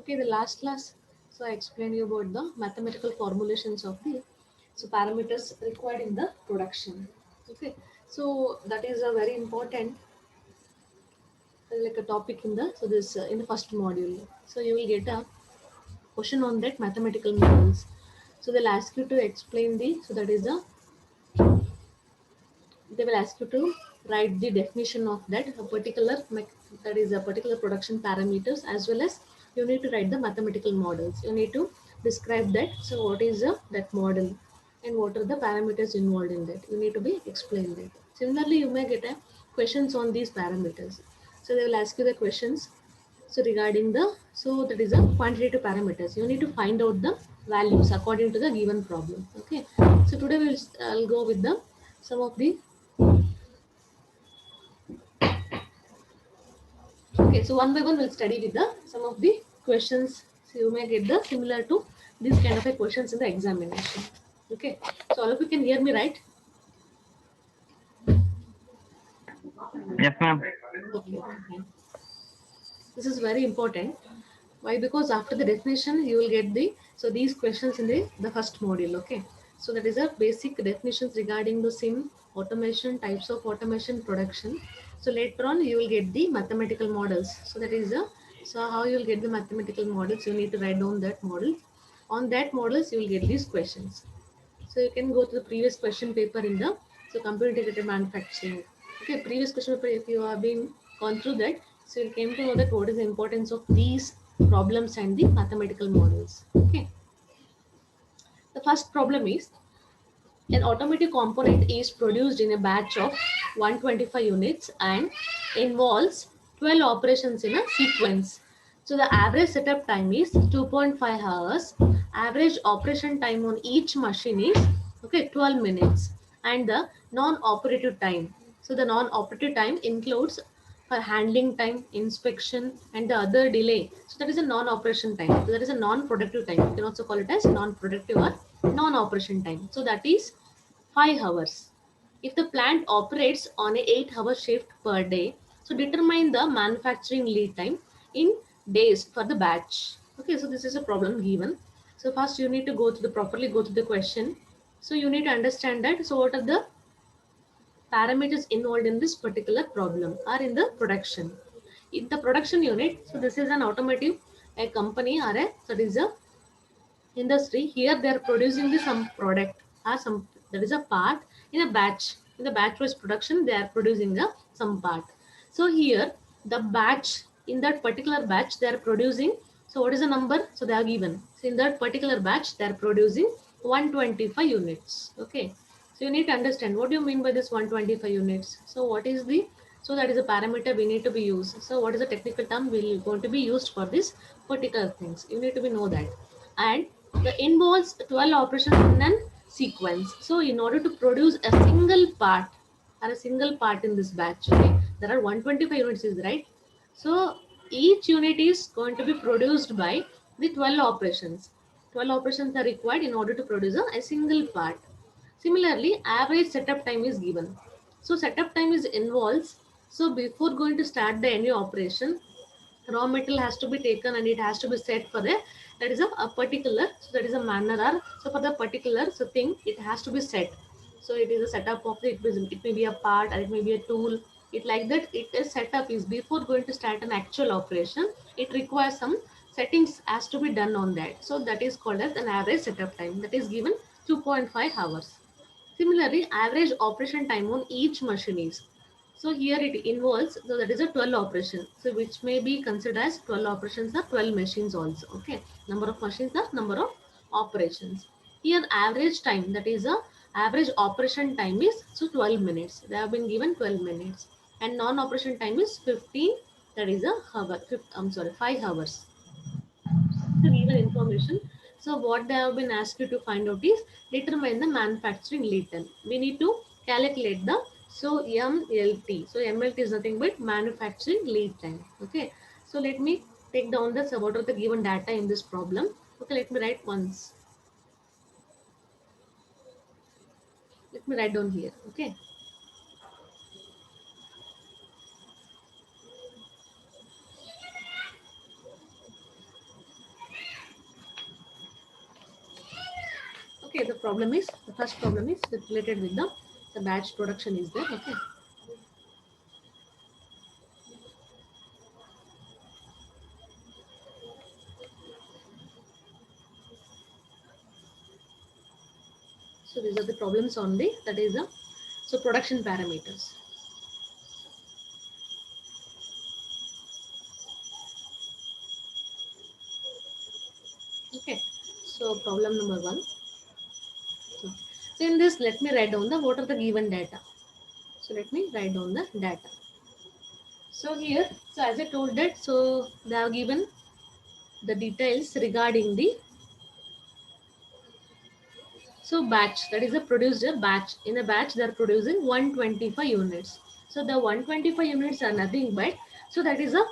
Okay, the last class, so I explained you about the mathematical formulations of the so parameters required in the production. Okay, so that is a very important like a topic in the so this in the first module. So you will get a question on that mathematical models. So they'll ask you to explain the so that is the they will ask you to write the definition of that a particular that is a particular production parameters, as well as you need to write the mathematical models. You need to describe that, so what is that model and what are the parameters involved in that, you need to be explained that. Similarly, you may get a questions on these parameters, so they will ask you the questions so regarding the so that is a quantitative parameters, you need to find out the values according to the given problem. Okay, so today I'll go with the some of the okay, so one by one we'll study with the some of the questions. So you may get the similar to this kind of a questions in the examination. Okay, so all of you can hear me, right? Yes, ma'am. Okay, fine. This is very important. Why? Because after the definition, you will get the so these questions in the first module. Okay, so that is a basic definitions regarding the sim automation, types of automation, production. So later on, you will get the mathematical models. So that is a so how you will get the mathematical models. You need to write down that model. On that models, you will get these questions. So you can go to the previous question paper in the so computer integrated manufacturing. Okay, previous question paper, if you have been gone through that, so you came to know that what is the importance of these problems and the mathematical models. Okay, the first problem is an automotive component is produced in a batch of 125 units and involves 12 operations in a sequence. So the average setup time is 2.5 hours. Average operation time on each machine is okay 12 minutes. And the non-operative time. So the non-operative time includes for handling time, inspection, and the other delay. So that is a non-operation time. So that is a non-productive time. You can also call it as non-productive or non-operation time. So that is 5 hours. If the plant operates on a 8-hour shift per day, so determine the manufacturing lead time in days for the batch. Okay, so this is a problem given. So first you need to go to the properly go to the question. So you need to understand that. So what are the parameters involved in this particular problem or in the production? In the production unit, so this is an automotive a company or a so it is a industry. Here they are producing the some product or some that is a part in a batch. In the batch wise production, they are producing the some part. So here the batch, in that particular batch they are producing, so what is the number, so they are given. So in that particular batch they are producing 125 units. Okay, so you need to understand what do you mean by this 125 units. So what is the so that is a parameter we need to be used. So what is the technical term will going to be used for this particular things, you need to be know that. And the involves 12 operations in a sequence. So in order to produce a single part or a single part in this batch, okay, there are 125 units is right. So each unit is going to be produced by the 12 operations. 12 operations are required in order to produce a single part. Similarly, average setup time is given. So setup time is involves. So before going to start the any operation, raw material has to be taken and it has to be set for a that is a particular so that is a manner or so for the particular so thing it has to be set. So it is a setup of the it may be a part or it may be a tool. It like that it is setup is before going to start an actual operation, it requires some settings has to be done on that. So that is called as an average setup time, that is given 2.5 hours. Similarly, average operation time on each machine is. So here it involves, so that is a 12 operation. So which may be considered as 12 operations or 12 machines also. Okay. Number of machines are number of operations. Here average time, that is a average operation time is so 12 minutes. They have been given 12 minutes. And non-operation time is 15, that is a hour, I'm sorry, 5 hours to given information. So what they have been asked you to find out is determine the manufacturing lead time. We need to calculate the so MLT. So MLT is nothing but manufacturing lead time. Okay. So let me take down the so what are the given data in this problem. Okay, let me write once. Let me write down here. Okay. Okay, the first problem is related with the batch production is there. Okay. So these are the problems on the, that is the, so production parameters. Okay, so problem number 1. So in this, let me write down the what are the given data. So let me write down the data. So here, so as I told that, so they have given the details regarding the, so batch, that is a producer batch. In a batch, they are producing 125 units. So the 125 units are nothing but, so that is a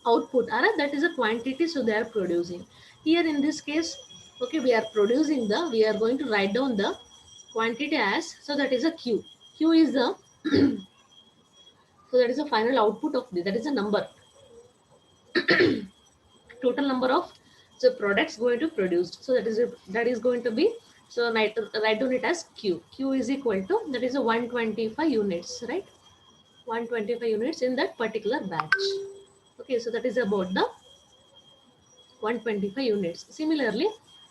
output, or that is a quantity, so they are producing. Here in this case, okay, we are producing the, we are going to write down the quantity as, so that is a Q. Q is the, so that is the final output of the, that is a number, total number of the products going to produce. So that is going to be, so write down it as Q. Q is equal to, that is a 125 units, right? 125 units in that particular batch. Okay, so that is about the 125 units. Similarly,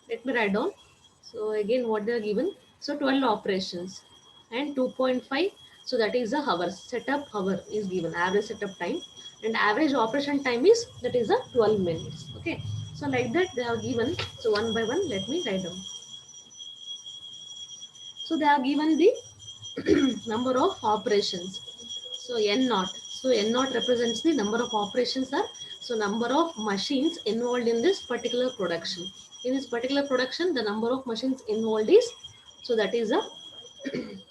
let me write down. So again, what they are given. So 12 operations and 2.5. So that is the hours. Setup hour is given. Average setup time and average operation time is, that is a 12 minutes. Okay. So like that they have given. So one by one, let me write down. So they have given the number of operations. So N naught. So N naught represents the number of operations are, so number of machines involved in this particular production. In this particular production, the number of machines involved is, so that is a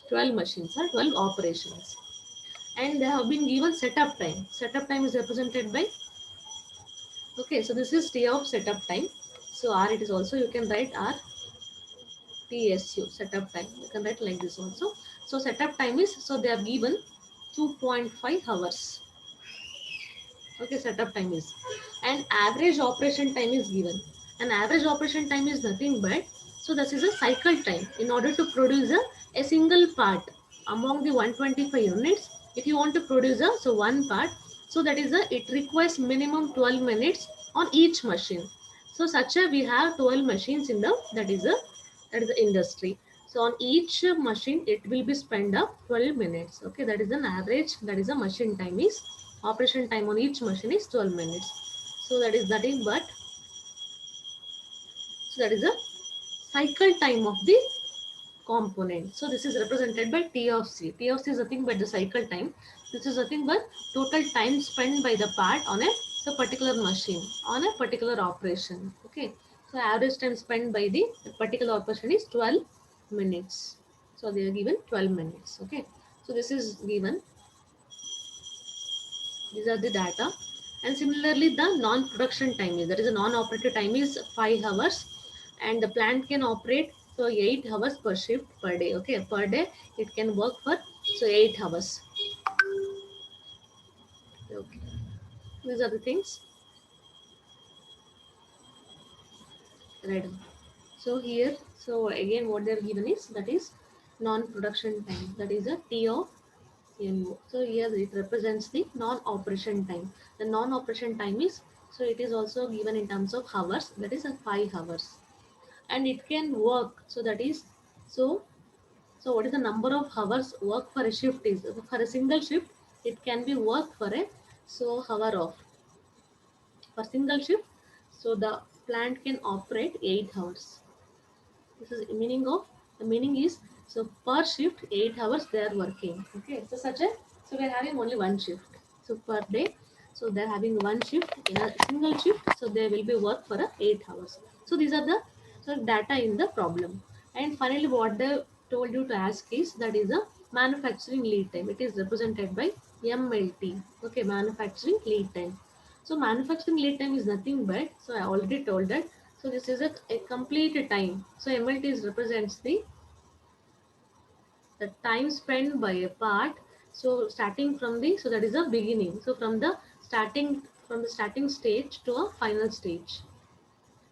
12 machines or 12 operations. And they have been given setup time. Setup time is represented by, okay, so this is T of setup time. So R it is also, you can write R TSU setup time. You can write like this also. So setup time is, so they have given 2.5 hours. Okay, setup time is, and average operation time is given. And average operation time is nothing but, so this is a cycle time in order to produce a single part among the 125 units. If you want to produce a, so one part, so that is a, it requires minimum 12 minutes on each machine. So such a, we have 12 machines in the, that is a, that is the industry. So on each machine it will be spent up 12 minutes. Okay, that is an average, that is a machine time is, operation time on each machine is 12 minutes. So that is nothing but, so that is a cycle time of the component. So this is represented by T of C. T of C is nothing but the cycle time. This is nothing but total time spent by the part on a, so particular machine on a particular operation. Okay, so average time spent by the particular operation is 12 minutes. So they are given 12 minutes. Okay, so this is given. These are the data. And similarly, the non-production time is, that is a non-operative time is 5 hours, and the plant can operate so 8 hours per shift per day. Okay, per day it can work for, so 8 hours. Okay, these are the things. Right. So here, so again, what they are given is, that is non-production time. That is a T of NO. So here it represents the non-operation time. The non-operation time is, so it is also given in terms of hours. That is a 5 hours, and it can work. So that is, so so what is the number of hours work for a shift is, for a single shift it can be work for a, so hour of, for single shift. So the plant can operate 8 hours. This is meaning of, the meaning is, so per shift 8 hours they are working. Okay, so such a, so we are having only one shift, so per day, so they are having one shift in a single shift, so they will be work for a 8 hours. So these are the, so data in the problem. And finally what they told you to ask is, that is a manufacturing lead time. It is represented by MLT. Okay, manufacturing lead time. So manufacturing lead time is nothing but, so I already told that, so this is a complete time. So MLT is represents the time spent by a part. So starting from the, so that is the beginning. So from the starting stage to a final stage.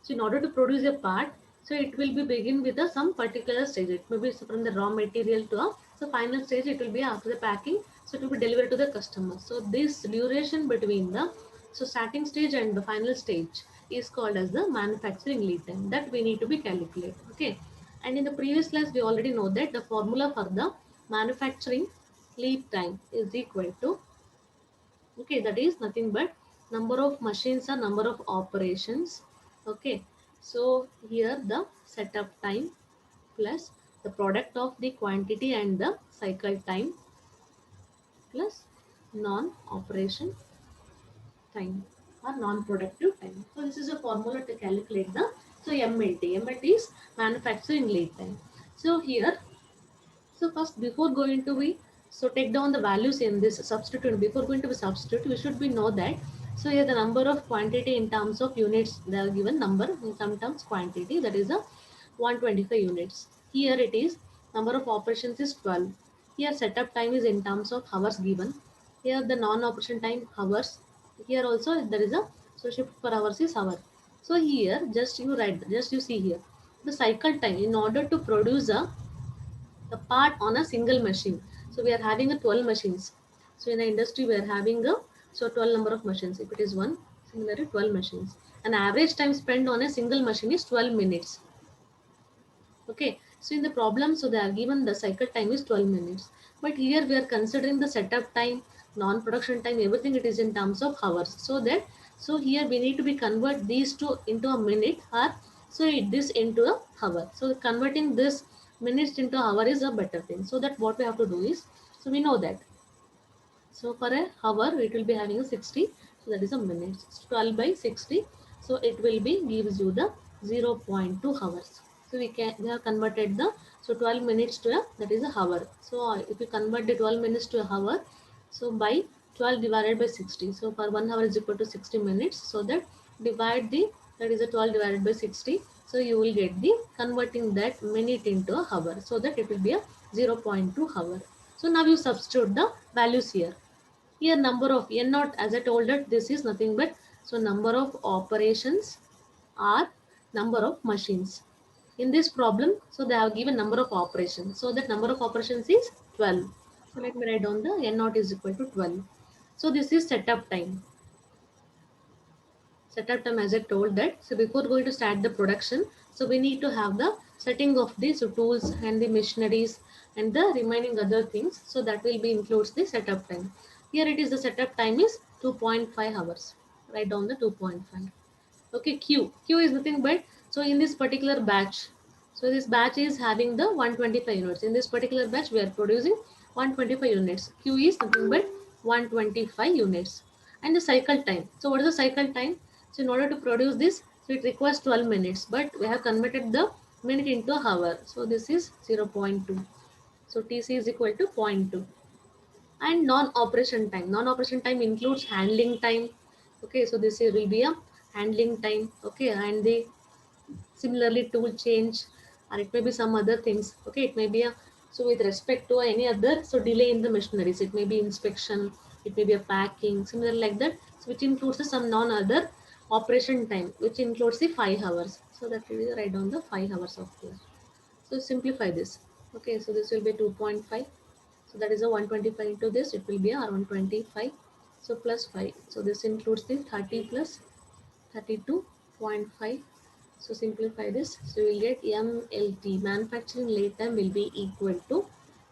So in order to produce a part, So it will be begin with some particular stage. It may be from the raw material to a so final stage. It will be after the packing. So it will be delivered to the customer. So this duration between the so starting stage and the final stage is called as the manufacturing lead time that we need to be calculated. Okay. And in the previous class, we already know that the formula for the manufacturing lead time is equal to, okay, that is nothing but number of machines or number of operations. Okay, so here the setup time plus the product of the quantity and the cycle time plus non-operation time or non-productive time. So this is a formula to calculate the so MLT. MLT is manufacturing lead time. So here, so first before going to be so take down the values in this substitute. Before going to be substitute, we should be know that so here the number of quantity in terms of units, they are given number in some terms quantity, that is a 125 units. Here it is number of operations is 12. Here setup time is in terms of hours given. Here the non-operation time hours. Here also there is a so shift per hours is hour. So here just you write, just you see here the cycle time in order to produce a the part on a single machine. So we are having a 12 machines. So in the industry we are having a so 12 number of machines. If it is one, similarly 12 machines. An average time spent on a single machine is 12 minutes. Okay, so in the problem, so they are given the cycle time is 12 minutes. But here we are considering the setup time, non-production time, everything it is in terms of hours. So that, so here we need to be convert these two into a minute or so this into a hour. So converting this minutes into hour is a better thing. So that what we have to do is, so we know that. So for a hour, it will be having a 60. So that is a minute. 12 by 60. So it will be gives you the 0.2 hours. So we have converted the so 12 minutes to a that is a hour. So if you convert the 12 minutes to a hour, so by 12 divided by 60. So for 1 hour is equal to 60 minutes. So that divide the that is a 12 divided by 60. So you will get the converting that minute into a hour. So that it will be a 0.2 hour. So now you substitute the values here. Here number of n naught, as I told that this is nothing but so number of operations or number of machines. In this problem, so they have given number of operations. So that number of operations is 12. So let me write down the n naught is equal to 12. So this is setup time. Setup time, as I told that. So before going to start the production, so we need to have the setting of these tools and the machineries and the remaining other things. So that will be includes the setup time. Here it is the setup time is 2.5 hours. Write down the 2.5. Okay, Q is nothing but so in this particular batch. So this batch is having the 125 units. In this particular batch, we are producing 125 units. Q is nothing but 125 units. And the cycle time. So what is the cycle time? So in order to produce this, so it requires 12 minutes, but we have converted the minute into an hour. So this is 0.2. So TC is equal to zero point 0.2. And non-operation time. Non-operation time includes handling time. Okay, so this will be a handling time. Okay, and the similarly tool change, or it may be some other things. Okay, it may be a so with respect to any other so delay in the machineries, it may be inspection, it may be a packing, similar like that. So which includes some non-other operation time, which includes the 5 hours. So that will be write down the 5 hours of here. So simplify this. Okay, so this will be 2.5. So that is a 125 into this, it will be around 25. So plus 5. So this includes the 30 plus 32.5. So simplify this. So you will get MLT, manufacturing lead time will be equal to,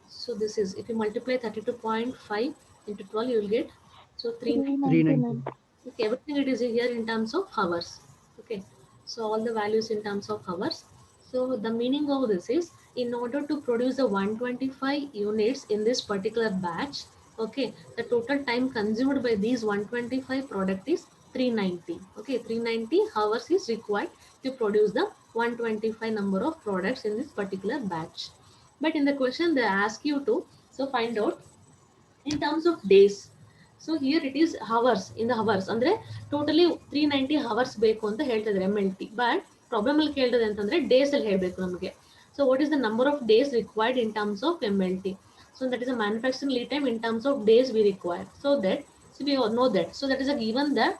so this is, if you multiply 32.5 into 12, you will get, so 399. okay, everything it is here in terms of hours. Okay, so all the values in terms of hours. So the meaning of this is in order to produce the 125 units in this particular batch, okay, the total time consumed by these 125 product is 390. Okay, 390 hours is required to produce the 125 number of products in this particular batch. But in the question they ask you to so find out in terms of days. So here it is hours, in the hours ಅಂದ್ರೆ totally 390 hours ಬೇಕು ಅಂತ ಹೇಳ್ತಾ ಇದ್ದಾರೆ MLT. But problem ಅಲ್ಲಿ ಕೇಳಿದ್ರೆ ಅಂತಂದ್ರೆ days ಅಲ್ಲಿ ಹೇಳ್ಬೇಕು ನಮಗೆ. So what is the number of days required in terms of MLT? So that is a manufacturing lead time in terms of days we require. So that, so we all know that. So that is a given that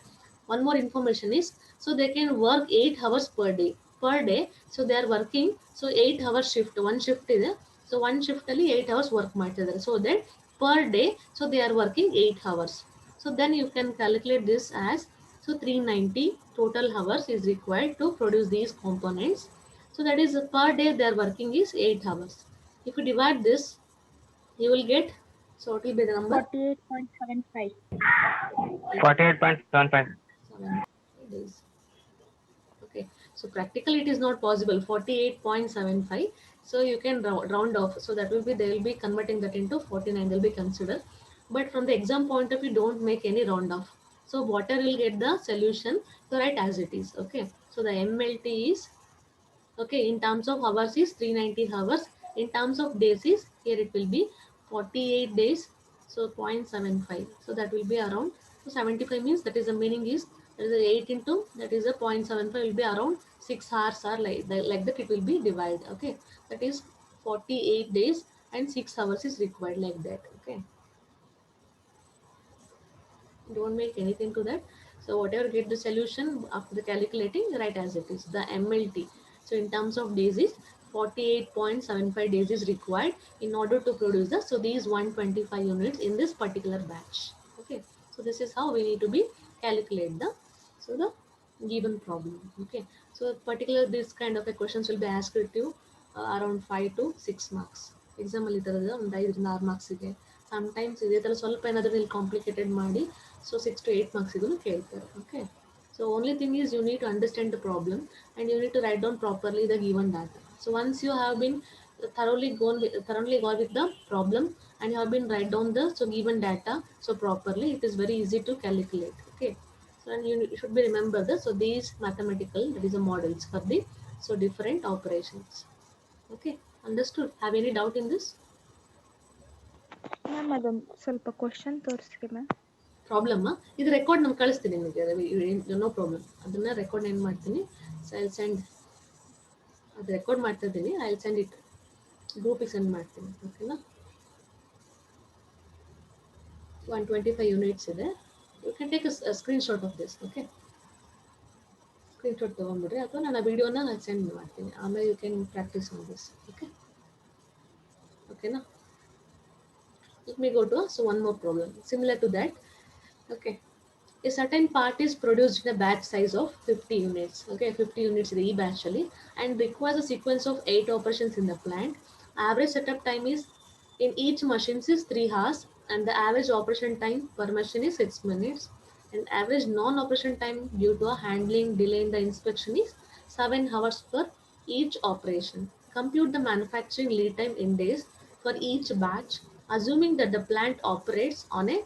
one more information is, so they can work 8 hours per day. per day. So they are working, so 8 hours shift, one shift is there. So one shift ಅಲ್ಲಿ 8 hours work ಮಾಡ್ತಿದ್ದಾರೆ. So that per day, so they are working 8 hours. So then you can calculate this as, so 390 total hours is required to produce these components. So that is per day they are working is 8 hours. If you divide this, you will get, so what will be the number? 48.75. 48.75. 7 days. Okay, so practically it is not possible 48.75. So you can round off, so that will be, they will be converting that into 49, they'll be considered. But from the exam point of view, don't make any round off. So water will get the solution, so write as it is. Okay, so the MLT is, okay, in terms of hours is 390 hours. In terms of days is, here it will be 48 days. So 0.75. So that will be around, so 75 means, that is the meaning is, that is a 8 into, that is a 0.75 will be around 6 hours, or like that it will be divided. Okay, that is 48 days and 6 hours is required, like that. Okay, don't make anything to that. So whatever get the solution after the calculating, write as it is, the MLT. So in terms of days is 48.75 days is required in order to produce the, so these 125 units in this particular batch. Okay, so this is how we need to be calculate the, so the given problem. Okay, so particular this kind of a questions will be asked to you around 5 to 6 marks. Exam ಅಲ್ಲಿ ತರದ ಒಂದು 5 ರಿಂದ 6 marks ಗೆ, sometimes ಇದೇ ತರ ಸ್ವಲ್ಪ ಏನಾದರೂ ಇಲ್ಲಿ ಕಾಂಪ್ಲಿಕೇಟೆಡ್ ಮಾಡಿ, so 6 to 8 marks ಇದನ್ನು ಕೇಳ್ತಾರೆ. Okay, so only thing is you need to understand the problem and you need to write down properly the given data. So once you have been thoroughly gone with the problem and you have been write down the, so given data, so properly, it is very easy to calculate. Okay, so and you should be remember the, so these mathematical, that is the models for the, so different operations. Okay, understood? Have any doubt in this? Ma'am ಅದೊಂದು ಸ್ವಲ್ಪ question ತೋರಿಸಿ ma'am. Problem ಇದು record ನಾನು ಕಳಿಸ್ತೀನಿ ನಿಮಗೆ, no problem. ಅದನ್ನ record ಏನು ಮಾಡ್ತೀನಿ, ಸೊ ಐ ಸೆಂಡ್, ಅದು ರೆಕಾರ್ಡ್ ಮಾಡ್ತಾ ಇದ್ದೀನಿ, ಐ ಸೆಂಡ್ ಇಟ್ ಗ್ರೂಪಿಗೆ ಸೆಂಡ್ ಮಾಡ್ತೀನಿ. ಓಕೆನಾ, 125 ಯೂನಿಟ್ಸ್ ಇದೆ. You can take a screenshot of this. Okay, screenshot ತೊಗೊಂಡ್ಬಿಡ್ರಿ, ಅಥವಾ ನಾನು ಆ ವಿಡಿಯೋನ ನಾನು ಸೆಂಡ್ ಮಾಡ್ತೀನಿ, ಆಮೇಲೆ you can practise on this. Okay, ಓಕೆನಾ. Let me go to, so one more problem similar to that. Okay, a certain part is produced in a batch size of 50 units. Okay, 50 units is e batch ali, and requires a sequence of 8 operations in the plant. Average setup time is in each machine is 3 hours, and the average operation time per machine is 6 minutes, and average non-operation time due to a handling delay in the inspection is 7 hours per each operation. Compute the manufacturing lead time in days for each batch, assuming that the plant operates on a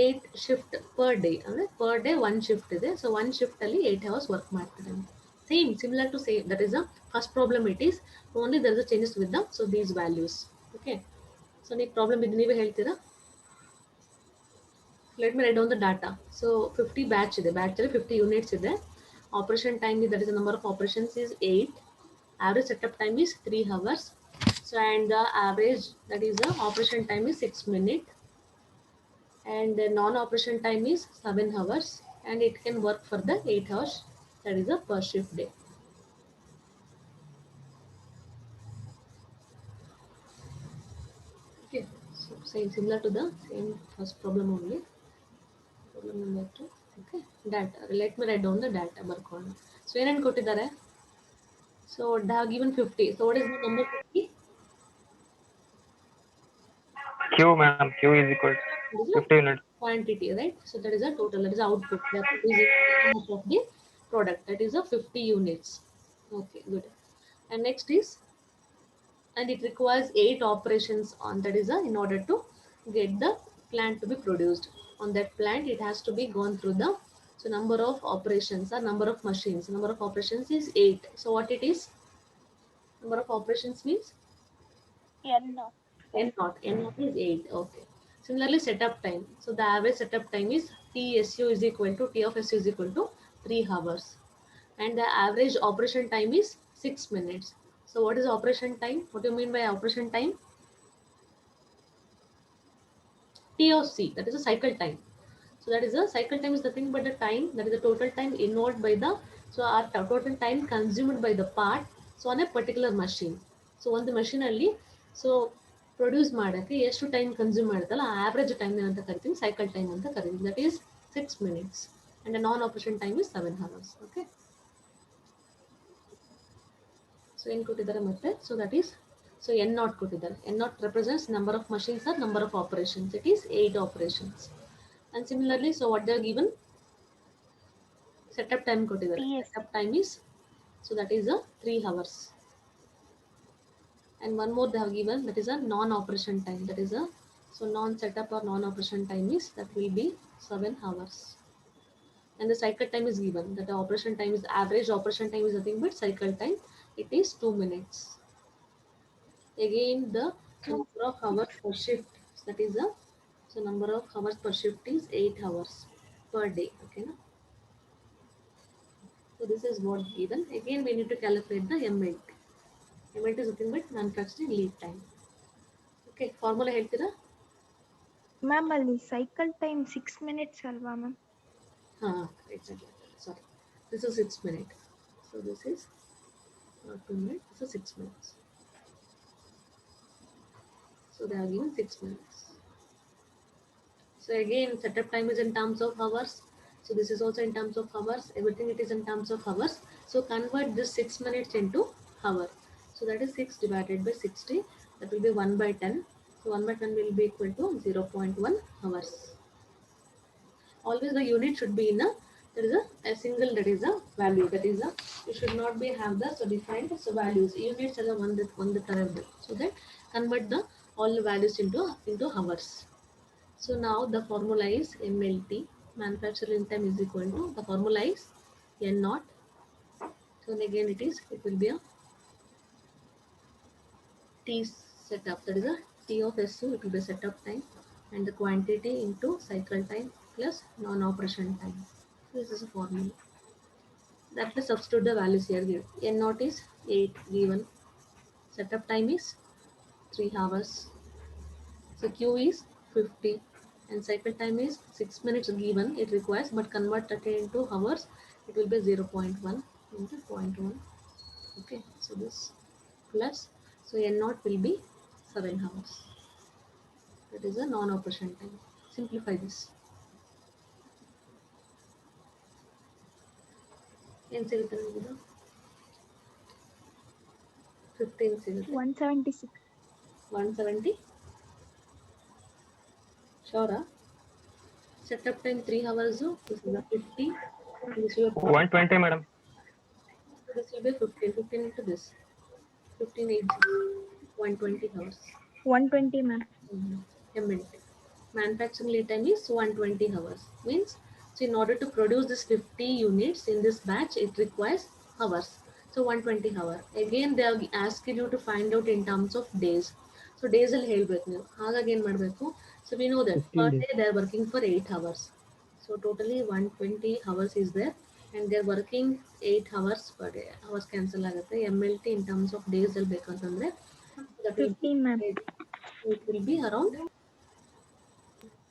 8 shift per day. ಅಂದ್ರೆ per day 1 shift ಇದೆ, so 1 shift ಅಲ್ಲಿ 8 hours work ಮಾಡ್ತಾರೆ. Same, similar to same, that is the first problem. It is only there is a changes with the, so these values. Okay, so ನೀವು problem ಇದು ನೀವೇ ಹೇಳ್ತೀರಾ? Let me write down the data. So 50 batch ಇದೆ, batch ಅಲ್ಲಿ 50 units ಇದೆ. Operation time, that is the number of operations is 8. Average setup time is 3 hours. So and the average, that is the operation time is 6 minutes, and the non-operation time is 7 hours, and it can work for the 8 hours, that is a per shift day. Okay, so same, similar to the same first problem only. Problem number 2. Okay, data. Let me write down the data ಬರ್ಕೊಂಡು. So ಏನೇನು ಕೊಟ್ಟಿದ್ದಾರೆ? So they have given 50. So what is the number 50? Q, ma'am. Q is equal to 50 units. Quantity, right? So that is a total, that is output. That is how much of the product, that is a 50 units. Okay, good. And next is, and it requires 8 operations on, that is a, in order to get the plant to be produced. On that plant, it has to be gone through the, so number of operations or number of machines. Number of operations is 8. So what it is? Number of operations means N naught. N naught. N naught is 8. Okay. Similarly, setup time. So the average setup time is TSU is equal to, T of SU is equal to 3 hours. And the average operation time is 6 minutes. So what is operation time? What do you mean by operation time? T of C, that is a cycle time. So that is the cycle time is nothing but the time, that is the total time involved by the, so our total time consumed by the part, so on a particular machine. So on the machine ಅಲ್ಲಿ so produce ಮಾಡೋಕ್ಕೆ ಎಷ್ಟು time consume ಮಾಡುತ್ತಲ್ಲ ಆ average time ಅಂತ ಕರಿತೀವಿ, cycle time ಅಂತ ಕರಿತೀವಿ. That is 6 minutes and a non operation time is 7 hours. Okay, so ಏನು ಕೊಟ್ಟಿದ್ದಾರೆ ಮತ್ತೆ, so that is, so n naught ಕೊಟ್ಟಿದ್ದಾರೆ. n naught represents number of machines or number of operations. It is 8 operations. And similarly, so what they are given, setup time ಕೊಟ್ಟಿದ್ದಾರೆ. TS. Setup time is, so that is a 3 hours. And one more they have given, that is a non-operation time. That is a, so non-setup or non-operation time is, that will be 7 hours. And the cycle time is given, that the operation time is, average operation time is nothing but cycle time. It is 2 minutes. Again, the number of hours per shift, that is a, so number of hours per shift is 8 hours per day. Okay, na? So this is what given. Again, we need to calculate the MLT. MLT is nothing but manufacturing lead time. Okay, formula ಹೇಳ್ತೀರಾ? Ma'am ಅಲ್ಲಿ cycle time 6 minutes ಅಲ್ವಾ ma'am? Exactly. Sorry, this is 6 minutes. So this is not 2 minutes. This is 6 minutes. So they are given 6 minutes. So again, setup time is in terms of hours. So this is also in terms of hours. Everything it is in terms of hours. So convert this 6 minutes into hour. So that is 6 divided by 60. That will be 1 by 10. So 1 by 10 will be equal to 0.1 hours. Always the unit should be in a, there is a single, that is a value, that is a, you should not be have the, so defined, so values, units are the one that are there. So that convert the all the values into hours. So now the formula is MLT, manufacturing time, is equal to, the formula is N naught. So again it will be a T setup, that is a T of SU, it will be setup time, and the quantity into cycle time plus non-operation time. This is a formula. That will substitute the values here. N naught is 8 given. Setup time is 3 hours. So Q is 50. And cycle time is 6 minutes given. It requires, but convert that into hours. It will be 0.1 into 0.1. Okay. So this plus. So N naught will be 7 hours. That is a non-operation time. Simplify this. ಏನು ಸಿಗುತ್ತೆ ನಮಗಿದು? 15 ಸಿಗುತ್ತೆ. 176. 170. Sure. Setup time 3 hours. This is a 50. This will be 120, madam. This will be 15. 15 into this. 15 8 120 hours. 120 ma'am. A minute. Manufacturing lead time is 120 hours. Means, so in order to produce this 50 units in this batch, it requires hours. So 120 hours. Again, they are asking you to find out in terms of days. So days will help ನೀವು. ಹಾಗಾಗಿ ಏನು ಮಾಡಬೇಕು? So we know that per day they are working for 8 hours. So totally 120 hours is there, and they are working 8 hours per day. Hours cancel ಆಗುತ್ತೆ. MLT in terms of days ಅಲ್ಲಿ ಬೇಕಂತಂದ್ರೆ that will be 15 ma'am. it will be around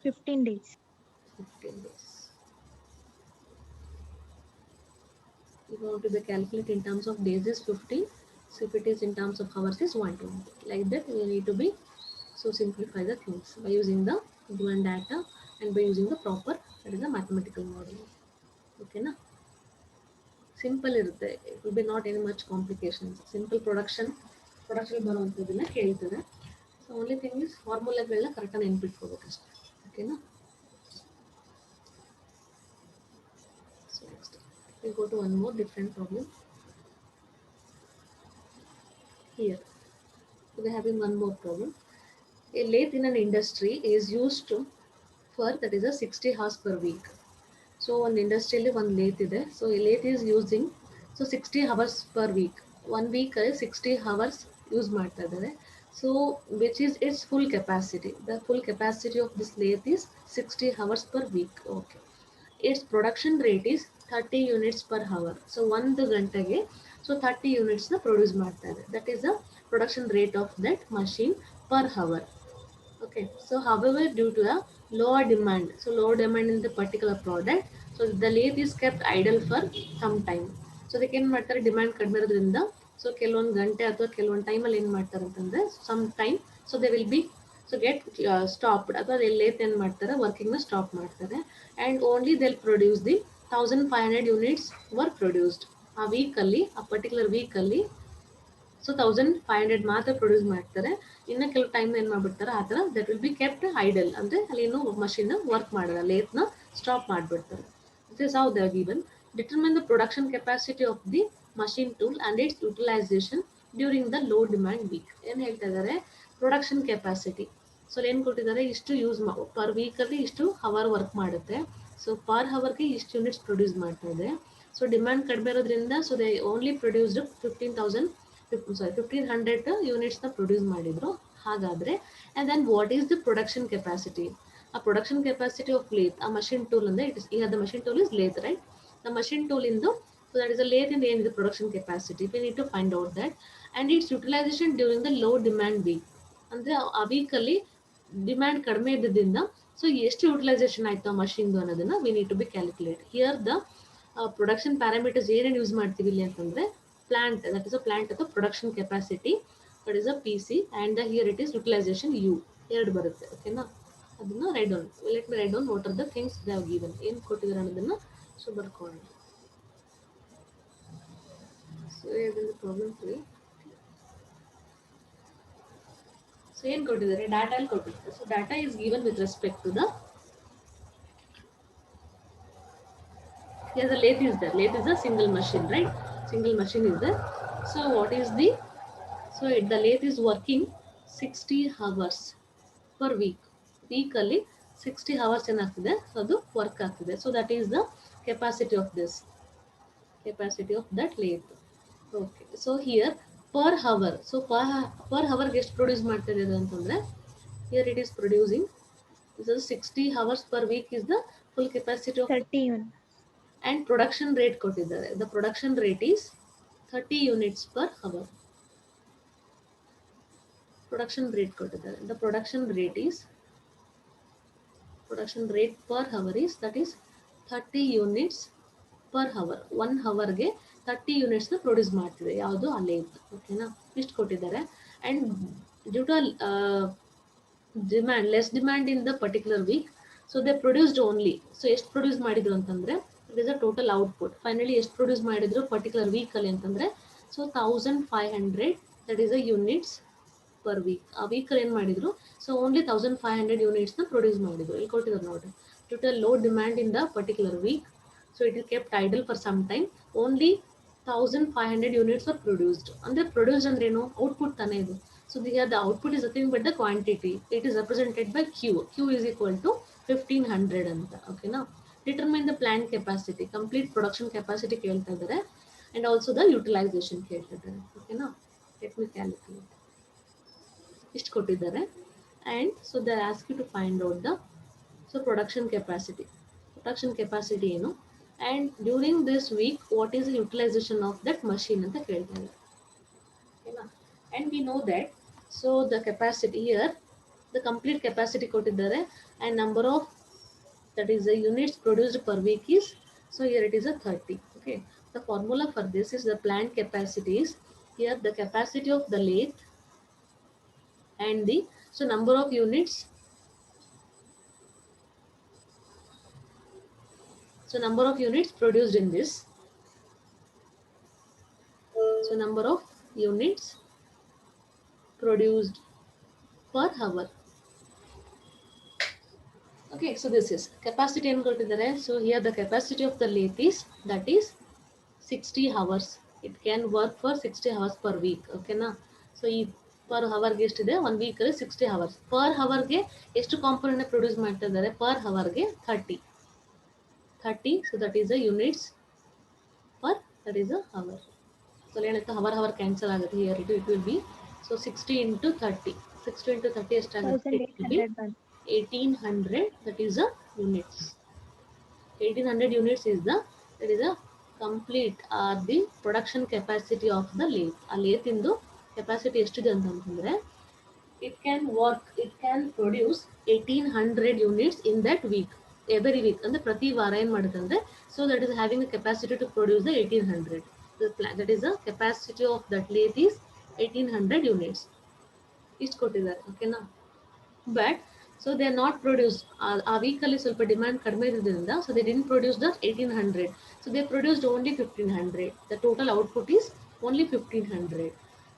15 days. 15 days. If you want to be calculate in terms of days is 15. So if it is in terms of hours is 120. Like that, we need to be, so simplify the things by using the given data and by using the proper, that is the mathematical model. Okay na? Simple irutte. It will be not any much complications. Simple production ಬರುವಂಥದ್ದನ್ನ ಕೇಳ್ತದೆ. So only thing is ಫಾರ್ಮುಲಾಗಳನ್ನ ಕರೆಕ್ಟಾಗಿ ನೆನ್ಪಿಟ್ಕೋಬೇಕಷ್ಟೆ. ಓಕೆನಾ? So next we go to one more different problem. Here we are having one more problem. A lathe in an industry is used for, that is a 60 hours per week. So one industrially one lathe ಇದೆ. So a lathe is using, so 60 hours per week. 1 week 60 hours use ಮಾಡ್ತಾ ಇದ್ದಾರೆ. So which is its full capacity. The full capacity of this lathe is 60 hours per week. Okay. Its production rate is 30 units per hour. So 1 ಗಂಟೆಗೆ so 30 units ನ produce ಮಾಡ್ತಾ ಇದೆ. That is the production rate of that machine per hour. Okay. So however, due to the lower demand. So lower demand in the particular product. So the lathe is kept idle for some time. So ಅದಕ್ಕೆ ಏನು ಮಾಡ್ತಾರೆ, demand ಕಡಿಮೆ ಇರೋದ್ರಿಂದ so ಕೆಲವೊಂದು ಗಂಟೆ ಅಥವಾ ಕೆಲವೊಂದು ಟೈಮಲ್ಲಿ ಏನು ಮಾಡ್ತಾರೆ ಅಂತಂದರೆ some time so they will be so get stopped ಅಥವಾ ಲೇತ್ ಏನು ಮಾಡ್ತಾರೆ ವರ್ಕಿಂಗ್ನ ಸ್ಟಾಪ್ ಮಾಡ್ತಾರೆ. And only they'll produce the 1500 units were produced. ಆ ವೀಕಲ್ಲಿ, ಆ ಪರ್ಟಿಕ್ಯುಲರ್ ವೀಕಲ್ಲಿ ಸೊ 1500 ಮಾತ್ರ ಪ್ರೊಡ್ಯೂಸ್ ಮಾಡ್ತಾರೆ. ಇನ್ನು ಕೆಲವು ಟೈಮ್ ಏನು ಮಾಡ್ಬಿಡ್ತಾರೆ ಆ ಥರ that will be kept idle, ಅಂದರೆ ಅಲ್ಲಿ ಏನು ಮಷಿನ್ ವರ್ಕ್ ಮಾಡಲ್ಲ, ಲೇತ್ನ ಸ್ಟಾಪ್ ಮಾಡಿಬಿಡ್ತಾರೆ. This is how they are given. Determine the production capacity of the machine tool and its utilisation during the low demand week. ಏನು ಹೇಳ್ತಾ ಇದ್ದಾರೆ, ಪ್ರೊಡಕ್ಷನ್ ಕೆಪಾಸಿಟಿ. ಸೊ ಏನು ಕೊಟ್ಟಿದ್ದಾರೆ, ಇಷ್ಟು ಯೂಸ್ ಪರ್ ವೀಕಲ್ಲಿ ಇಷ್ಟು ಹವರ್ ವರ್ಕ್ ಮಾಡುತ್ತೆ. So per ಹವರ್ಗೆ ಇಷ್ಟು ಯೂನಿಟ್ಸ್ ಪ್ರೊಡ್ಯೂಸ್ ಮಾಡ್ತಾ ಇದೆ. ಸೊ ಡಿಮ್ಯಾಂಡ್ ಕಡಿಮೆ ಇರೋದ್ರಿಂದ ಸೊ ದೇ ಓನ್ಲಿ ಪ್ರೊಡ್ಯೂಸ್ಡ್ 1500 ಯೂನಿಟ್ಸ್ನ ಪ್ರೊಡ್ಯೂಸ್ ಮಾಡಿದ್ರು. ಹಾಗಾದರೆ and then what is the production capacity? ಆ ಪ್ರೊಡಕ್ಷನ್ ಕೆಪಾಸಿಟಿ ಆಫ್ ಲೇತ್, ಆ ಮಷಿನ್ ಟೂಲ್ ಅಂದರೆ ಇಟ್ ಇಸ್ ಈಗ the machine tool is lathe, right? The machine tool ಇಂದು so that is a lathe ಇಂದ ಏನಿದೆ production capacity, we need to find out that. And its utilisation during the low demand week, ಅಂದರೆ ಆ ವೀಕಲ್ಲಿ demand ಕಡಿಮೆ ಇದ್ದಿದ್ದರಿಂದ so ಎಷ್ಟು utilisation ಆಯಿತು ಆ ಮಷಿನ್ದು ಅನ್ನೋದನ್ನು we need to be calculate. Here the production parameters ಏನೇನು ಯೂಸ್ ಮಾಡ್ತೀವಿ ಇಲ್ಲಿ ಅಂತಂದರೆ plant, that is a plant ಅಥವಾ production capacity, that is a P C, and the here it is utilisation U, ಎರಡು ಬರುತ್ತೆ. ಓಕೆನಾ? ಅದನ್ನು write down, let me write down what are the things they have given, ಏನು ಕೊಟ್ಟಿದ್ದಾರೆ ಅನ್ನೋದನ್ನು so ಬರ್ಕೊಳ್ಳೋಣ. So ಇದರಿಂದ ಪ್ರಾಬ್ಲಮ್ ಫ್ರೀ. ಸೊ ಏನು ಕೊಟ್ಟಿದ್ದಾರೆ, ಡಾಟಾ ಅಲ್ಲಿ ಕೊಟ್ಟಿದ್ದಾರೆ. So data is given with respect to the, here the lathe is there. Lathe is a single machine, right? Single machine is there. So what is the, so the lathe is working 60 hours per week. Weekly 60 hours ಏನಾಗ್ತಿದೆ, so ಅದು work ಆಗ್ತಿದೆ. So that is the capacity of this, capacity of that lathe. Okay, so here per hour, so per ಹವರ್ಗೆ ಎಷ್ಟು produce ಮಾಡ್ತಿದೆ ಅದು ಅಂತಂದರೆ here it is producing 60 hours per week is the full capacity of 30 units. and production rate ಕೊಟ್ಟಿದ್ದಾರೆ. The production rate is 30 units per hour. Production rate ಕೊಟ್ಟಿದ್ದಾರೆ. The production rate is, production rate per hour is, that is 30 units per hour. 1 hourಗೆ 30 ಯೂನಿಟ್ಸ್ನ produce ಮಾಡ್ತಿದೆ ಯಾವುದು ಆ lathe. ಓಕೆನಾ? ಇಷ್ಟು ಕೊಟ್ಟಿದ್ದಾರೆ. And due to demand, less demand in the particular week, so they produced only, so ಎಷ್ಟು produce ಮಾಡಿದ್ರು ಅಂತಂದರೆ it is a total output. Finally ಎಷ್ಟು ಪ್ರೊಡ್ಯೂಸ್ ಮಾಡಿದ್ರು ಪರ್ಟಿಕ್ಯುಲರ್ ವೀಕಲ್ಲಿ ಅಂತಂದರೆ so 1500, that is a units per week. ಆ ವೀಕಲ್ಲಿ ಏನು ಮಾಡಿದ್ರು, ಸೊ ಓನ್ಲಿ 1500 ಯೂನಿಟ್ಸ್ನ ಪ್ರೊಡ್ಯೂಸ್ ಮಾಡಿದ್ರು. ಇಲ್ಲಿ ಕೊಟ್ಟಿದ್ದಾರೆ ನೋಡಿ, due to low demand in the particular week, so it is kept idle for some time, only 1500 units are produced. ಅಂದರೆ ಪ್ರೊಡ್ಯೂಸ್ಡ್ ಅಂದ್ರೆ ಏನು, ಔಟ್ಪುಟ್ ತಾನೇ ಇದು. So the output is nothing but the quantity. It is represented by Q. Q is equal to 1500 ಅಂತ. ಓಕೆನಾ? Determine the plant capacity, complete production capacity ಕೇಳ್ತಾ ಇದ್ದಾರೆ. And also the utilisation ಕೇಳ್ತಾ ಇದ್ದಾರೆ. ಓಕೆನಾ? Let me calculate. ಇಷ್ಟು ಕೊಟ್ಟಿದ್ದಾರೆ. And so they ask you to find out the so production capacity. Production capacity ಏನು, and during this week what is the utilisation of that machine ಅಂತ ಕೇಳ್ತಾ ಇದ್ದಾರೆ. ಓಕೆನಾ? And we know that so the capacity here, the complete capacity ಕೊಟ್ಟಿದ್ದಾರೆ, and number of, that is the units produced per week is, so here it is a 30. Okay, the formula for this is the plant capacity is here the capacity of the lathe and the so number of units, so number of units produced in this, so number of units produced per hour. Okay, so this is capacity ಏನು ಕೊಟ್ಟಿದ್ದಾರೆ. So here the capacity of the lathe is, that is 60 hours. It can work for 60 hours per week. ಓಕೆನಾ? So ಈ per ಹವರ್ಗೆ ಎಷ್ಟಿದೆ, 1 ವೀಕಲ್ಲಿ 60 hours. Per ಹವರ್ಗೆ ಎಷ್ಟು component produce ಮಾಡ್ತಾ ಇದ್ದಾರೆ, ಪರ್ ಹವರ್ಗೆ 30. So that is the units per, that is the hour. So ಏನಾಯ್ತು, ಹವರ್ ಕ್ಯಾನ್ಸಲ್ ಆಗುತ್ತೆ. Here it will be so 60 into 30. 60 into 30 ಎಷ್ಟಾಗುತ್ತೆ, 1800. That is the units. 1800 units is the, that is a complete the production capacity of the lathe. ಆ lathe ಇಂದು capacity ಎಷ್ಟಿದೆ ಅಂತಂದ್ರೆ it can work, it can produce 1800 units in that week. Every week ಅಂದ್ರೆ ಪ್ರತಿ ವಾರ ಏನು ಮಾಡುತ್ತೆ ಅಂದ್ರೆ, so that is having a capacity to produce the 1800. That is the capacity of that lathe is 1800 units. ಇಷ್ಟು ಕೊಟ್ಟಿದ್ದಾರೆ, ಓಕೆನಾ. But so they are not produce, ಆ ವೀಕಲ್ಲಿ ಸ್ವಲ್ಪ ಡಿಮ್ಯಾಂಡ್ ಕಡಿಮೆ ಇರೋದ್ರಿಂದ so they didn't produce the 1800. So they produced only 1500. The total output is only 1500.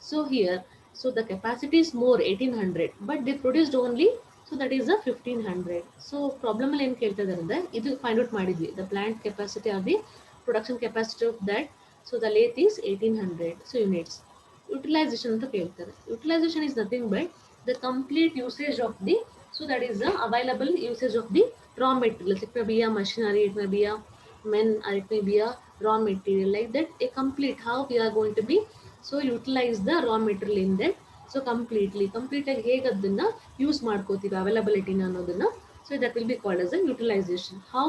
So here, so the capacity is more 1800, but they produced only, so that is the 1500. So problem ಅಲ್ಲಿ ಏನು ಕೇಳ್ತಾ ಇದ್ದಾರೆ ಅಂದ್ರೆ, ಇದು find out ಮಾಡಿದ್ವಿ, the plant capacity of the production capacity of that, so the lathe is 1800 so units. Utilisation ಅಂತ ಕೇಳ್ತಾರೆ. Utilisation is nothing but the complete usage of the, so that is the available usage of the raw materials. It may be a machinery, it may be a men, or it may be a raw material, like that. A complete, how we are going to be so utilize the raw material in that. So completely ಆಗಿ ಹೇಗೆ ಅದನ್ನ use ಮಾಡ್ಕೋತೀವಿ ಅವೈಲಬಿಲಿಟಿನ ಅನ್ನೋದನ್ನ, so that will be called as a utilization. How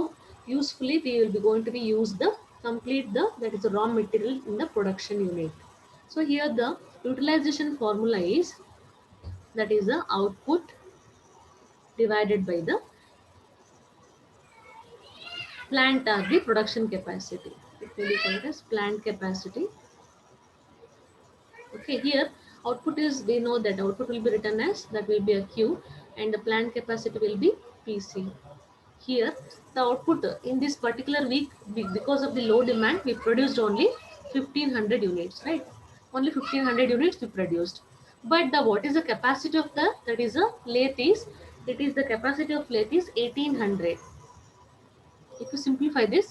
usefully we will be going to be use the complete the, that is the raw material in the production unit. So here the utilization formula is, that is the output divided by the plant or the production capacity. It will be called as plant capacity. Okay, here output is, we know that output will be written as, that will be a Q, and the plant capacity will be PC. Here the output in this particular week, because of the low demand, we produced only 1500 units, right? Only 1500 units we produced. But the, what is the capacity of the, that is a lathe is, it is the capacity of lathe is 1800. If you simplify this,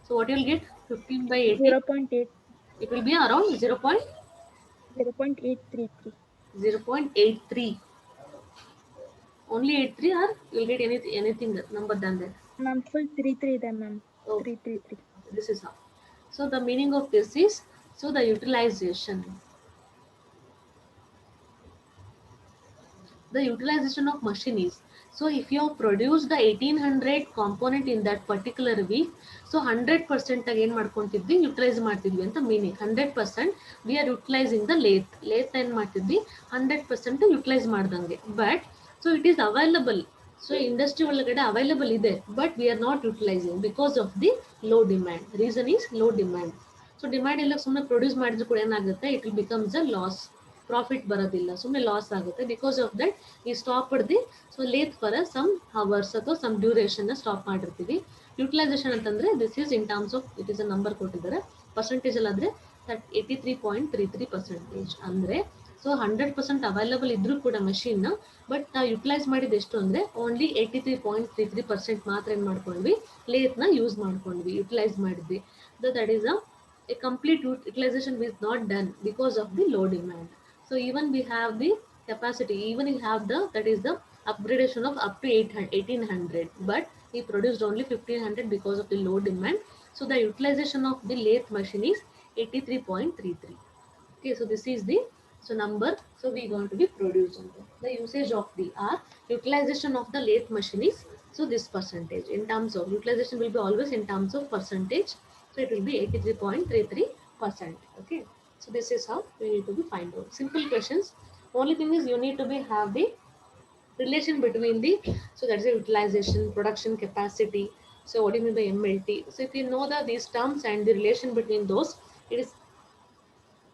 so what you will get, 15 by 18, 0.8. it will be around 0.833. 0.83. Only 83, or you will get anything number than that? Ma'am, full 33 there, ma'am. Oh. 333. This is how. So the meaning of this is, so the utilization. The utilization of machine is, so if you have produced the 1800 component in that particular week, so 100% again ಮಾಡ್ಕೊಂತಿದ್ವಿ, utilise ಮಾಡ್ತಿದ್ವಿ ಅಂತ meaning. 100% we are utilizing the lathe ಏನ್ ಮಾಡ್ತಿದ್ವಿ, 100% utilise ಮಾಡ್ದಂಗೆ. But so it is available, so industry ಒಳಗಡೆ available ಇದೆ, but we are not utilising because of the low demand. Reason is low demand. So demand ಎಲ್ಲ ಸುಮ್ಮನೆ produce ಮಾಡಿದ್ರು ಕೂಡ ಏನಾಗುತ್ತೆ, it will becomes a loss. Profit ಬರೋದಿಲ್ಲ, ಸುಮ್ಮನೆ loss ಆಗುತ್ತೆ. ಬಿಕಾಸ್ ಆಫ್ ದಟ್ ಈ ಸ್ಟಾಪ್ ಹೊಡೆದು, so lathe for some hours ಅಥವಾ ಸಮ್ ಡ್ಯೂರೇಷನ್ ಸ್ಟಾಪ್ ಮಾಡಿರ್ತೀವಿ. ಯುಟಿಲೈಸೇಷನ್ ಅಂತಂದ್ರೆ this is in terms of, it is a number ಕೊಟ್ಟಿದ್ದಾರೆ, ಪರ್ಸೆಂಟೇಜ್ ಅಲ್ಲಿ ಆದ್ರೆ 83.33% ಅಂದ್ರೆ, ಸೊ 100% ಅವೈಲಬಲ್ ಇದ್ರೂ ಕೂಡ ಮಷೀನ್, ಬಟ್ ನಾವು ಯುಟಿಲೈಸ್ ಮಾಡಿದ ಎಷ್ಟು ಅಂದ್ರೆ ಓನ್ಲಿ 83.33% ಮಾತ್ರ ಏನ್ ಮಾಡ್ಕೊಂಡ್ವಿ, ಲೇತ್ ನ ಯೂಸ್ ಮಾಡ್ಕೊಂಡ್ವಿ, ಯುಟಿಲೈಸ್ ಮಾಡಿದ್ವಿ. That is a complete utilization is not done because of the low demand. So even we have the capacity, even we have the, that is the upgradation of up to 1800, but we produced only 1500 because of the low demand. So the utilization of the lathe machine is 83.33. Okay, so this is the, so number, so we going to be produced on the usage of the, or utilization of the lathe machine is, so this percentage in terms of utilization will be always in terms of percentage. So it will be 83.33%. Okay, so this is how we need to be find out. Simple questions. Only thing is you need to be have the relation between the, so that is the utilization, production capacity. So what do you mean by MLT? So if you know these terms and the relation between those, it is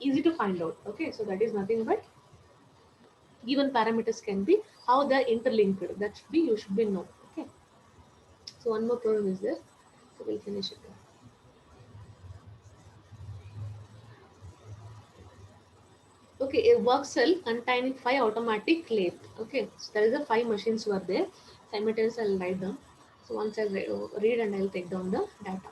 easy to find out. Okay, so that is nothing but given parameters can be how they are interlinked. That should be, you should be know. Okay, so one more problem is there, so we'll finish it. Okay, a work cell containing 5 automatic lathe. Okay, so there is a 5 machines were there. Simultaneously I'll write them. So once I read and I'll take down the data.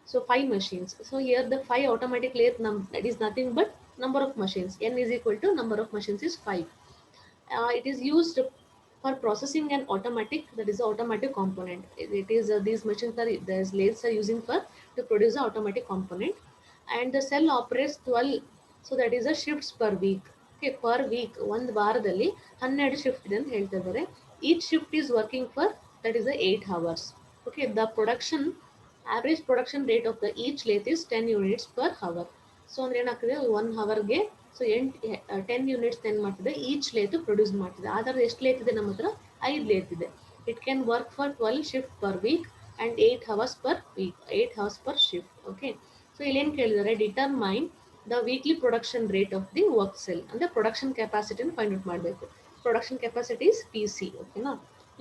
So 5 machines. So here the 5 automatic lathe, that is nothing but number of machines. N is equal to number of machines is 5. It is used for processing an automatic, that is the automatic component. It is these machines are, these lathes are using for to produce the automatic component, and the cell operates 12, so that is a shifts per week. Okay, per week ಒಂದು ವಾರದಲ್ಲಿ 12 shift ಇದೆ ಅಂತ ಹೇಳ್ತಾ ಇದ್ದಾರೆ. Each shift is working for, that is the 8 hours. Okay, the production, average production rate of the each lathe is 10 units per hour. So ಅಂದ್ರೆ ಏನಾಗ್ತದೆ, 1 ಅವರ್ಗೆ so 10 units ಏನು ಮಾಡ್ತಿದೆ, ಈಚ್ ಲೇತ್ ಪ್ರೊಡ್ಯೂಸ್ ಮಾಡ್ತಿದೆ. ಆ ಥರ ಎಷ್ಟು ಲೇತ್ ಇದೆ ನಮ್ಮ ಹತ್ರ, 5 lathe ಇದೆ. It can work for 12 shift per week and 8 hours per week, 8 hours per shift. Okay, so ಇಲ್ಲಿ ಏನು ಕೇಳಿದ್ದಾರೆ, determine the weekly production rate of the work cell, ಅಂದರೆ ಪ್ರೊಡಕ್ಷನ್ ಕೆಪಾಸಿಟಿನ ಫೈಂಡ್ ಔಟ್ ಮಾಡಬೇಕು. Production capacity is PC. ಓಕೆನಾ,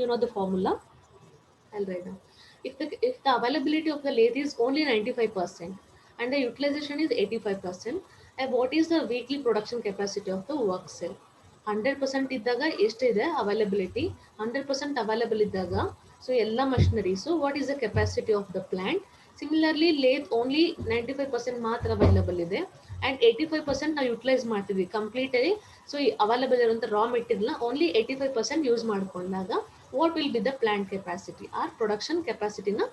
you know the formula. I'll write down. If the availability of the lathe is only 95% and the utilization is 85%, and what is the weekly production capacity of the work cell? 100% ಇದ್ದಾಗ ಎಷ್ಟಿದೆ availability, 100% available ಇದ್ದಾಗ so ಎಲ್ಲ machineries what is the capacity of the plant. Similarly lathe only 95% ಮಾತ್ರ available ಇದೆ and 85% ನಾವು utilise ಮಾಡ್ತೀವಿ ಕಂಪ್ಲೀಟಲಿ. So ಈ available ಇರುವಂಥ ರಾ ಮೆಟೀರಿಯಲ್ನ ಓನ್ಲಿ 85% ಯೂಸ್ ಮಾಡ್ಕೊಂಡಾಗ what will be the plant capacity or production capacity na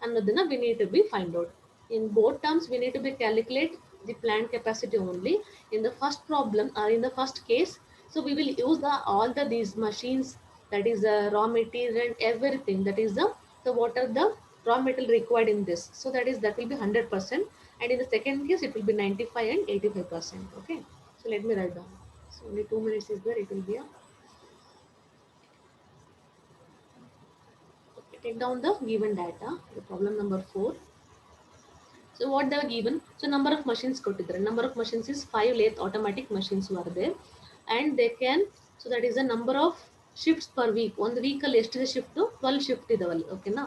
annodana we need to be find out. In both terms we need to be calculate the plant capacity only. In the first problem or in the first case, so we will use all these machines, that is the raw material and everything, that is the what are the raw material required in this. So that will be 100%, and in the second case it will be 95 and 85%. Okay, so let me write down. So only 2 minutes is there, it will be a take down the given data, the problem number 4. So what they are given, so number of machines kottidare, number of machines is 5 lathe automatic machines were there, and they can, so that is the number of shifts per week. One week ಅಲ್ಲಿ ಎಷ್ಟಿದೆ shift, 12 shift ಇದಾವಲ್ಲಿ. ಓಕೆನಾ,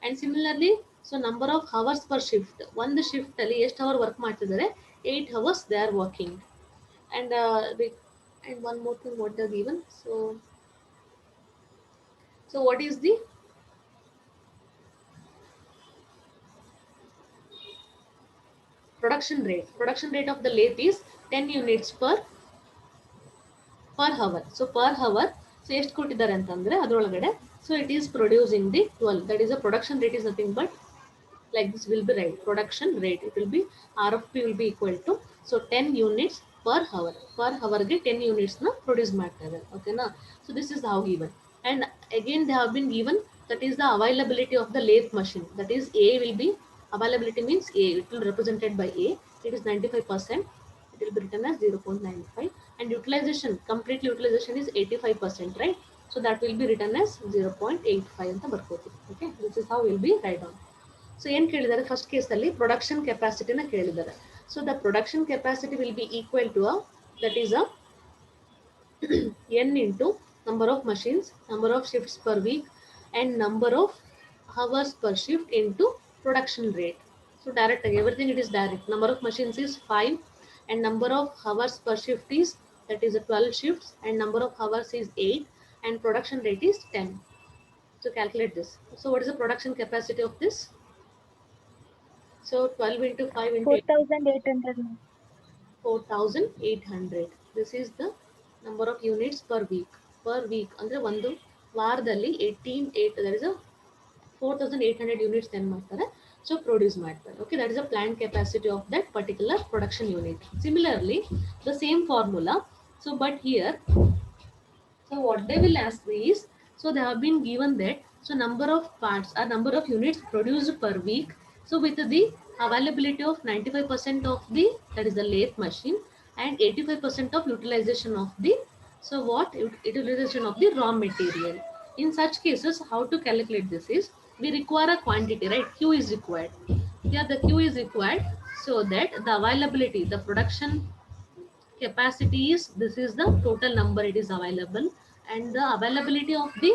and similarly so number of hours per shift, ಒಂದು shift ಅಲ್ಲಿ ಎಷ್ಟು hour work ಮಾಡ್ತಿದ್ದಾರೆ, 8 hours they are working. And and one more thing what they are given, so what is the production rate? Production rate of the lathe is 10 units per hour. So per hour, so ಎಷ್ಟು ಕೊಟ್ಟಿದ್ದಾರೆ ಅಂತಂದ್ರೆ ಅದರೊಳಗಡೆ, so it is producing the 12, that is the production rate is nothing but like this will be right, production rate, it will be RFP will be equal to, so 10 units per hour, per hour ಗೆ 10 units na produce ಮಾಡ್ತಾರೆ. ಓಕೆನಾ, so this is how given. And again they have been given, that is the availability of the lathe machine, that is A will be, availability means A, it will represented by A, it is 95%, it will be written as 0.95, and utilization, complete utilization is 85%, right? So that will be written as 0.85 ಅಂತ ಬರ್ಕೋತೀವಿ. Okay, this is how will be write down. So ಏನು ಕೇಳಿದ್ದಾರೆ, first ಕೇಸಲ್ಲಿ production ಕೆಪಾಸಿಟಿನ ಕೇಳಿದ್ದಾರೆ. So the production capacity will be equal to that is n into number of machines, number of shifts per week, and number of hours per shift into production rate. So direct, everything it is direct. Number of machines is 5 and number of hours per shift is, that is 12 shifts, and number of hours is 8 and production rate is 10. So calculate this. So what is the production capacity of this? So 12 into 5 into 4,800. 4,800. This is the number of units per week. Per week ಅಂದ್ರೆ ಒಂದು ವಾರದಲ್ಲಿ 8, that is a 4,800 units then ಮಾಡ್ತಾರೆ, so produce ಮಾಡ್ತಾರೆ. Okay, that is the plant capacity of that particular production unit. Similarly, the same formula. So but here, so what they will ask is, so they have been given that, so number of parts or number of units produced per week, so with the availability of 95% of the, that is the lathe machine, and 85% of utilization of the, so what utilization of the raw material. In such cases, how to calculate this is, we require a quantity, right? Q is required. Here the Q is required, so that the availability, the production capacity is, this is the total number it is available, and the availability of the